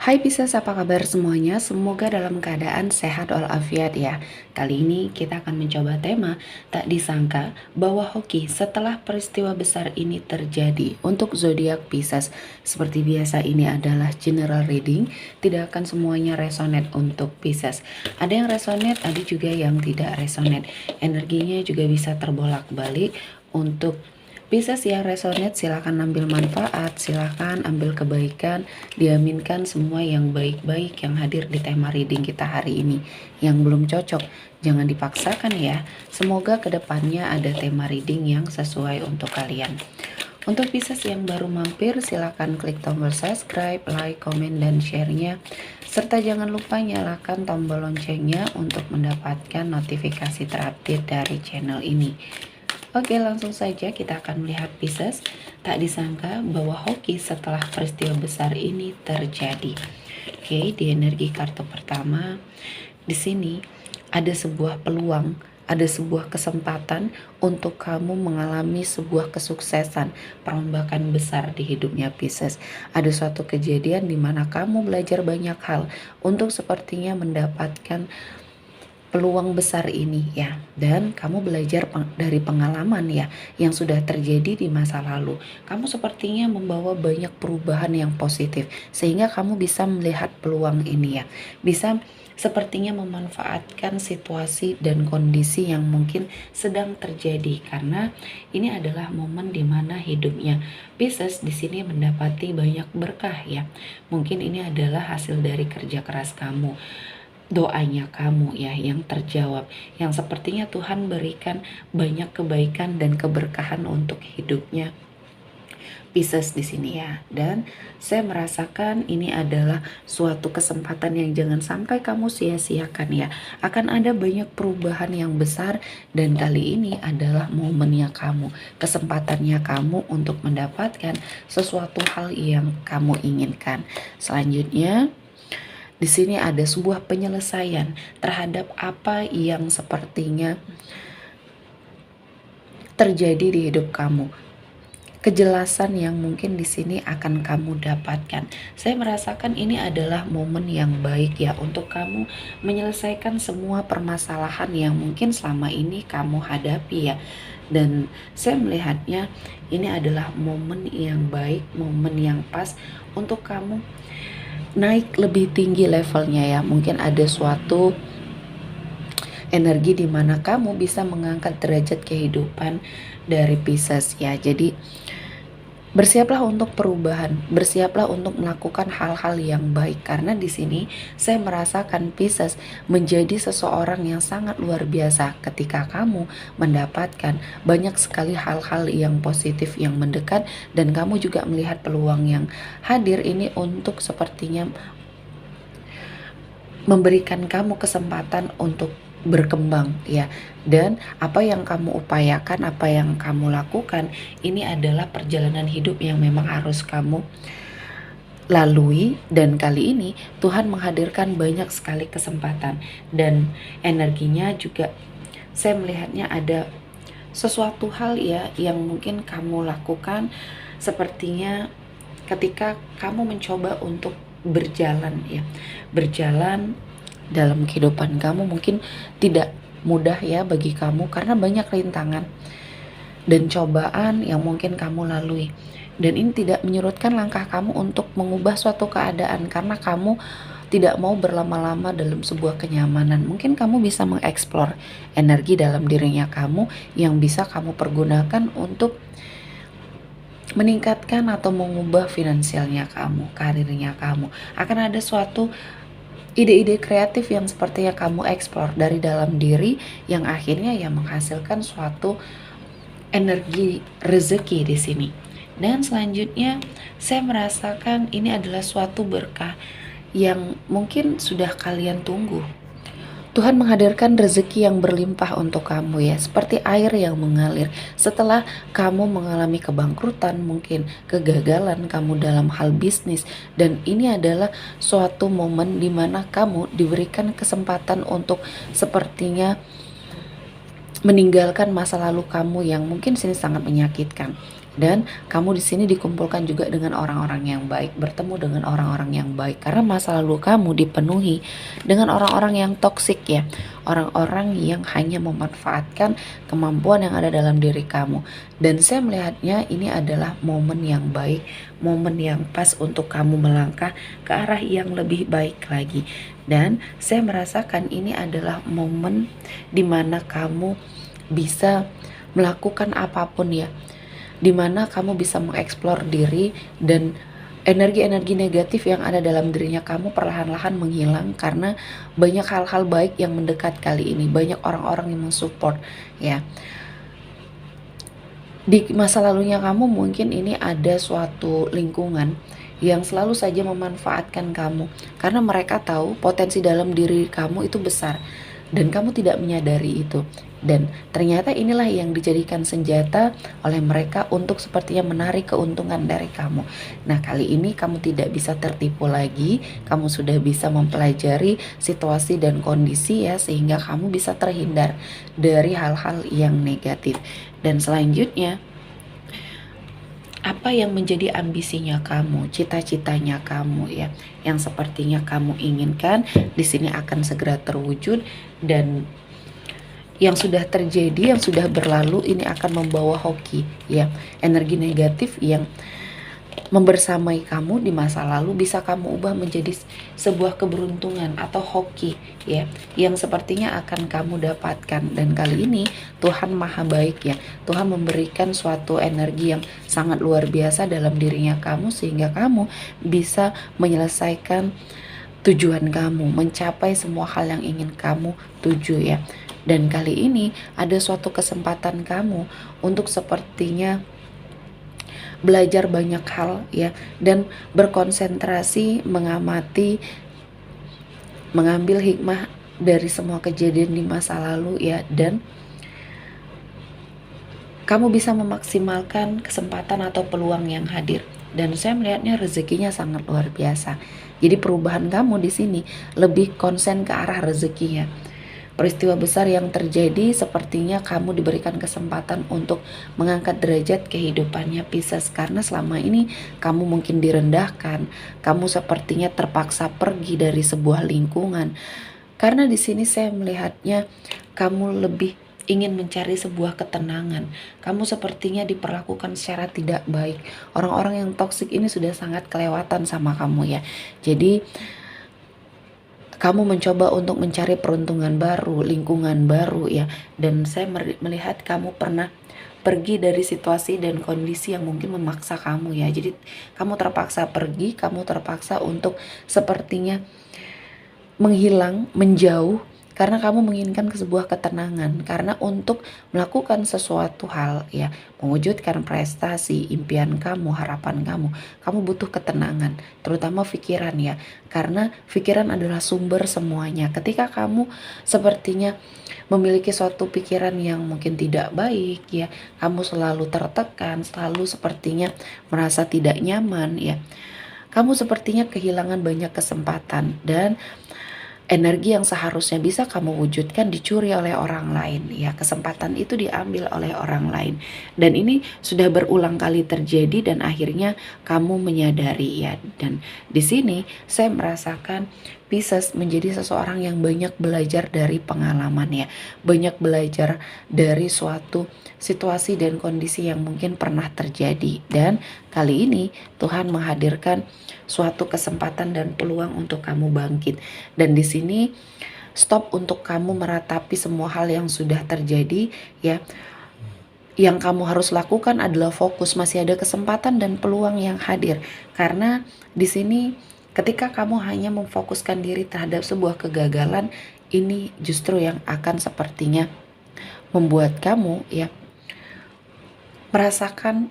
Hai Pisces, apa kabar semuanya? Semoga dalam keadaan sehat walafiat ya. Kali ini kita akan mencoba tema tak disangka bahwa hoki setelah peristiwa besar ini terjadi untuk zodiak Pisces. Seperti biasa ini adalah general reading, tidak akan semuanya resonate untuk Pisces. Ada yang resonate, ada juga yang tidak resonate. Energinya juga bisa terbolak-balik untuk Pisces yang resonate silahkan ambil manfaat, silahkan ambil kebaikan, diaminkan semua yang baik-baik yang hadir di tema reading kita hari ini. Yang belum cocok, jangan dipaksakan ya. Semoga kedepannya ada tema reading yang sesuai untuk kalian. Untuk Pisces yang baru mampir, silahkan klik tombol subscribe, like, komen, dan share-nya. Serta jangan lupa nyalakan tombol loncengnya untuk mendapatkan notifikasi terupdate dari channel ini. Oke, langsung saja kita akan melihat Pisces. Tak disangka bahwa hoki setelah peristiwa besar ini terjadi. Oke, di energi kartu pertama, di sini ada sebuah peluang, ada sebuah kesempatan untuk kamu mengalami sebuah kesuksesan, perombakan besar di hidupnya Pisces. Ada suatu kejadian di mana kamu belajar banyak hal untuk sepertinya mendapatkan peluang besar ini ya, dan kamu belajar dari pengalaman ya yang sudah terjadi di masa lalu. Kamu sepertinya membawa banyak perubahan yang positif sehingga kamu bisa melihat peluang ini ya, bisa sepertinya memanfaatkan situasi dan kondisi yang mungkin sedang terjadi, karena ini adalah momen dimana hidupnya Pisces di sini mendapati banyak berkah ya. Mungkin ini adalah hasil dari kerja keras kamu, doanya kamu ya yang terjawab, yang sepertinya Tuhan berikan banyak kebaikan dan keberkahan untuk hidupnya Pisces di sini ya. Dan saya merasakan ini adalah suatu kesempatan yang jangan sampai kamu sia-siakan ya. Akan ada banyak perubahan yang besar, dan kali ini adalah momennya kamu, kesempatannya kamu untuk mendapatkan sesuatu hal yang kamu inginkan. Selanjutnya, di sini ada sebuah penyelesaian terhadap apa yang sepertinya terjadi di hidup kamu. Kejelasan yang mungkin di sini akan kamu dapatkan. Saya merasakan ini adalah momen yang baik ya untuk kamu menyelesaikan semua permasalahan yang mungkin selama ini kamu hadapi ya. Dan saya melihatnya ini adalah momen yang baik, momen yang pas untuk kamu naik lebih tinggi levelnya ya. Mungkin ada suatu energi di mana kamu bisa mengangkat derajat kehidupan dari Pisces ya. Jadi bersiaplah untuk perubahan, bersiaplah untuk melakukan hal-hal yang baik, karena di sini saya merasakan Pisces menjadi seseorang yang sangat luar biasa ketika kamu mendapatkan banyak sekali hal-hal yang positif yang mendekat, dan kamu juga melihat peluang yang hadir ini untuk sepertinya memberikan kamu kesempatan untuk berkembang ya. Dan apa yang kamu upayakan, apa yang kamu lakukan, ini adalah perjalanan hidup yang memang harus kamu lalui, dan kali ini Tuhan menghadirkan banyak sekali kesempatan, dan energinya juga saya melihatnya ada sesuatu hal ya yang mungkin kamu lakukan, sepertinya ketika kamu mencoba untuk berjalan ya, berjalan dalam kehidupan kamu mungkin tidak mudah ya bagi kamu, karena banyak rintangan dan cobaan yang mungkin kamu lalui, dan ini tidak menyurutkan langkah kamu untuk mengubah suatu keadaan, karena kamu tidak mau berlama-lama dalam sebuah kenyamanan. Mungkin kamu bisa mengeksplor energi dalam dirinya kamu yang bisa kamu pergunakan untuk meningkatkan atau mengubah finansialnya kamu, karirnya kamu. Akan ada suatu ide-ide kreatif yang sepertinya kamu eksplor dari dalam diri, yang akhirnya ya menghasilkan suatu energi rezeki di sini. Dan selanjutnya saya merasakan ini adalah suatu berkah yang mungkin sudah kalian tunggu. Tuhan menghadirkan rezeki yang berlimpah untuk kamu ya, seperti air yang mengalir. Setelah kamu mengalami kebangkrutan, mungkin kegagalan kamu dalam hal bisnis, dan ini adalah suatu momen di mana kamu diberikan kesempatan untuk sepertinya meninggalkan masa lalu kamu yang mungkin sini sangat menyakitkan. Dan kamu di sini dikumpulkan juga dengan orang-orang yang baik, bertemu dengan orang-orang yang baik, karena masa lalu kamu dipenuhi dengan orang-orang yang toksik ya, orang-orang yang hanya memanfaatkan kemampuan yang ada dalam diri kamu. Dan saya melihatnya ini adalah momen yang baik, momen yang pas untuk kamu melangkah ke arah yang lebih baik lagi. Dan saya merasakan ini adalah momen dimana kamu bisa melakukan apapun ya, dimana kamu bisa mengeksplor diri, dan energi-energi negatif yang ada dalam dirinya kamu perlahan-lahan menghilang karena banyak hal-hal baik yang mendekat kali ini, banyak orang-orang yang mensupport ya. Di masa lalunya kamu mungkin ini ada suatu lingkungan yang selalu saja memanfaatkan kamu karena mereka tahu potensi dalam diri kamu itu besar dan kamu tidak menyadari itu. Dan ternyata inilah yang dijadikan senjata oleh mereka untuk sepertinya menarik keuntungan dari kamu. Nah, kali ini kamu tidak bisa tertipu lagi. Kamu sudah bisa mempelajari situasi dan kondisi ya, sehingga kamu bisa terhindar dari hal-hal yang negatif. Dan selanjutnya, apa yang menjadi ambisinya kamu, cita-citanya kamu ya, yang sepertinya kamu inginkan di sini akan segera terwujud. Dan yang sudah terjadi, yang sudah berlalu ini akan membawa hoki ya, energi negatif yang membersamai kamu di masa lalu bisa kamu ubah menjadi sebuah keberuntungan atau hoki ya, yang sepertinya akan kamu dapatkan. Dan kali ini Tuhan maha baik ya, Tuhan memberikan suatu energi yang sangat luar biasa dalam dirinya kamu sehingga kamu bisa menyelesaikan tujuan kamu, mencapai semua hal yang ingin kamu tuju ya. Dan kali ini ada suatu kesempatan kamu untuk sepertinya belajar banyak hal ya, dan berkonsentrasi mengamati, mengambil hikmah dari semua kejadian di masa lalu ya, dan kamu bisa memaksimalkan kesempatan atau peluang yang hadir. Dan saya melihatnya rezekinya sangat luar biasa. Jadi perubahan kamu di sini lebih konsen ke arah rezekinya. Peristiwa besar yang terjadi sepertinya kamu diberikan kesempatan untuk mengangkat derajat kehidupannya Pisces, karena selama ini kamu mungkin direndahkan, kamu sepertinya terpaksa pergi dari sebuah lingkungan. Karena di sini saya melihatnya kamu lebih ingin mencari sebuah ketenangan. Kamu sepertinya diperlakukan secara tidak baik. Orang-orang yang toksik ini sudah sangat kelewatan sama kamu ya. Jadi kamu mencoba untuk mencari peruntungan baru, lingkungan baru ya. Dan saya melihat kamu pernah pergi dari situasi dan kondisi yang mungkin memaksa kamu ya. Jadi kamu terpaksa pergi, kamu terpaksa untuk sepertinya menghilang, menjauh, karena kamu menginginkan sebuah ketenangan. Karena untuk melakukan sesuatu hal ya, mewujudkan prestasi, impian kamu, harapan kamu butuh ketenangan, terutama pikiran ya, karena pikiran adalah sumber semuanya. Ketika kamu sepertinya memiliki suatu pikiran yang mungkin tidak baik ya, kamu selalu tertekan, selalu sepertinya merasa tidak nyaman ya, kamu sepertinya kehilangan banyak kesempatan, dan energi yang seharusnya bisa kamu wujudkan dicuri oleh orang lain ya, kesempatan itu diambil oleh orang lain. Dan ini sudah berulang kali terjadi dan akhirnya kamu menyadari ya. Dan di sini saya merasakan Pisces menjadi seseorang yang banyak belajar dari pengalaman ya, banyak belajar dari suatu situasi dan kondisi yang mungkin pernah terjadi. Dan kali ini Tuhan menghadirkan suatu kesempatan dan peluang untuk kamu bangkit. Dan di sini stop untuk kamu meratapi semua hal yang sudah terjadi ya. Yang kamu harus lakukan adalah fokus, masih ada kesempatan dan peluang yang hadir. Karena di sini ketika kamu hanya memfokuskan diri terhadap sebuah kegagalan, ini justru yang akan sepertinya membuat kamu ya merasakan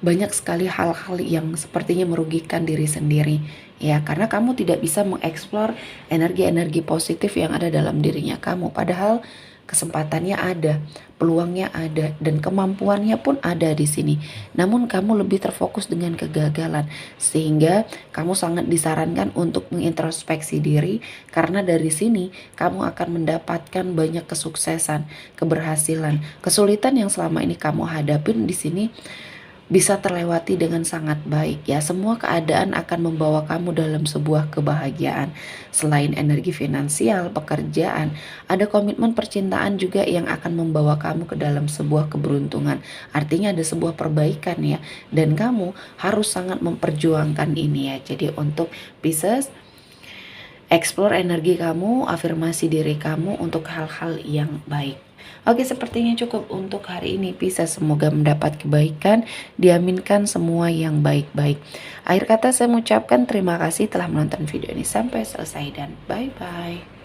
banyak sekali hal-hal yang sepertinya merugikan diri sendiri ya, karena kamu tidak bisa mengeksplor energi-energi positif yang ada dalam dirinya kamu. Padahal kesempatannya ada, peluangnya ada, dan kemampuannya pun ada di sini. Namun kamu lebih terfokus dengan kegagalan, sehingga kamu sangat disarankan untuk mengintrospeksi diri, karena dari sini kamu akan mendapatkan banyak kesuksesan, keberhasilan, kesulitan yang selama ini kamu hadapin di sini bisa terlewati dengan sangat baik ya. Semua keadaan akan membawa kamu dalam sebuah kebahagiaan. Selain energi finansial, pekerjaan, ada komitmen percintaan juga yang akan membawa kamu ke dalam sebuah keberuntungan. Artinya ada sebuah perbaikan ya. Dan kamu harus sangat memperjuangkan ini ya. Jadi untuk Pisces, explore energi kamu, afirmasi diri kamu untuk hal-hal yang baik. Oke, sepertinya cukup untuk hari ini Pisces. Semoga mendapat kebaikan, diaminkan semua yang baik-baik. Akhir kata saya mengucapkan terima kasih telah menonton video ini sampai selesai dan bye-bye.